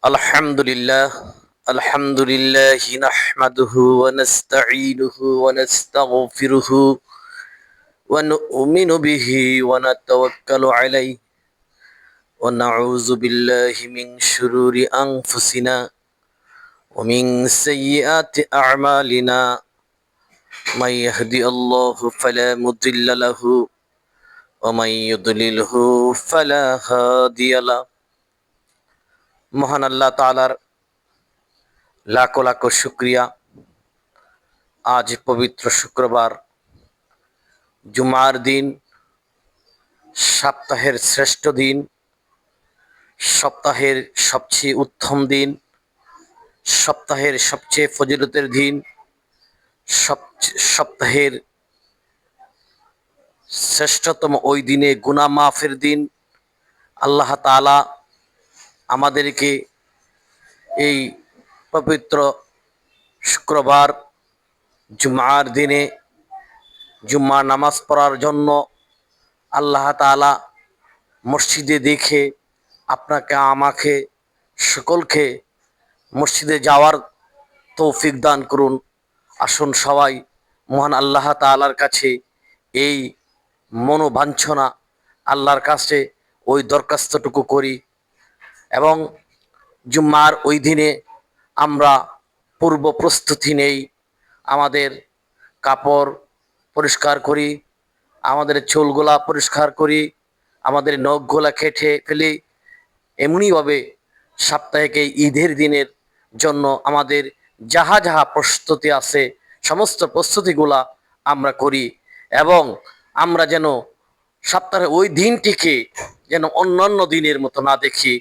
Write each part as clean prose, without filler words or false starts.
আলহামদুলিল্লাহ আলহামদুলিল্লাহ নাহমাদুহু ওয়া নাস্তাঈনুহু ওয়া নাস্তাগফিরুহু ওয়া নু'মিনু বিহি ওয়া নাতাওয়াক্কালু আলাইহি ওয়া নাউযু বিল্লাহি মিন শুরুরি আনফুসিনা ওয়া মিন সাইয়্যাতি আ'মালিনা মান ইয়াহদিহিল্লাহু ফালা মুদিল্লা লাহু ওয়া মান ইউদ্লিলহু ফালা হাদিয়া লাহু। মহান আল্লাহ তাআলার লাখো লাখো শুক্রিয়া। আজ পবিত্র শুক্রবার, জুমার দিন, সপ্তাহের শ্রেষ্ঠ দিন, সপ্তাহের সবচেয়ে উত্তম দিন, সপ্তাহের সবচেয়ে ফজিলতের দিন, সপ্তাহের শ্রেষ্ঠতম ওই দিনে গুনাহ মাফের দিন। আল্লাহ তাআলা আমাদেরকে এই পবিত্র শুক্রবার জুমার দিনে জুম্মার নামাজ পড়ার জন্য আল্লাহ তাআলা মসজিদে দেখে আপনাকে আমাকে সকলকে মসজিদে যাওয়ার তৌফিক দান করুন। আসুন সবাই মহান আল্লাহ তাআলার কাছে এই মনোবাঞ্ছনা আল্লাহর কাছে ওই দরখাস্তটুকু করি এবং জুম্মার ওই দিনে আমরা পূর্ব প্রস্তুতি নেই, আমাদের কাপড় পরিষ্কার করি, আমাদের চুলগুলা পরিষ্কার করি, আমাদের নখগুলা কেটে ফেলি। এমনিভাবে সাপ্তাহিক এই ঈদের দিনের জন্য আমাদের যাহা যাহা প্রস্তুতি আছে সমস্ত প্রস্তুতিগুলা আমরা করি এবং আমরা যেন সপ্তাহের ওই দিনটিকে যেন অন্যান্য দিনের মতো না দেখি।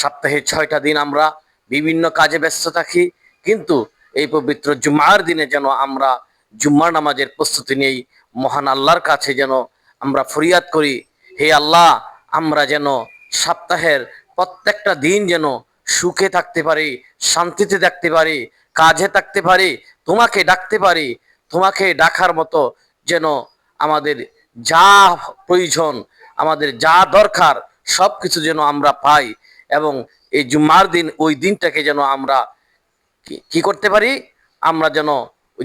সপ্তাহে 6টা দিন আমরা বিভিন্ন কাজে ব্যস্ত থাকি, কিন্তু এই পবিত্র জুমার দিনে যেন আমরা জুম্মার নামাজের প্রস্তুতি নেই। মহান আল্লাহর কাছে যেন আমরা ফরিয়াদ করি, হে আল্লাহ, আমরা যেন সপ্তাহের প্রত্যেকটা দিন যেন সুখে থাকতে পারি, শান্তিতে থাকতে পারি, কাজে থাকতে পারি, তোমাকে ডাকতে পারি। তোমাকে ডাকার মতো যেন আমাদের যা প্রয়োজন, আমাদের যা দরকার সব কিছু যেন আমরা পাই এবং এই জুম্মার দিন ওই দিনটাকে যেন আমরা কি করতে পারি, আমরা যেন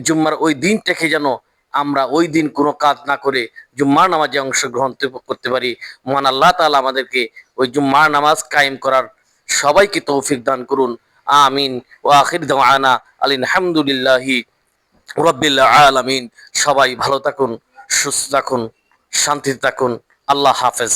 জুম্মার ওই দিনটাকে যেন আমরা ওই দিন কোনো কাজ না করে জুম্মার নামাজে অংশগ্রহণ করতে পারি। মহান আল্লাহ তাআলা আমাদেরকে ওই জুম্মার নামাজ কায়েম করার সবাইকে তৌফিক দান করুন। আমিন। ওয়া আখির দাওয়ানা আলহামদুলিল্লাহি রাব্বিল আলামিন। সবাই ভালো থাকুন, সুস্থ থাকুন, শান্তিতে থাকুন। আল্লাহ হাফেজ।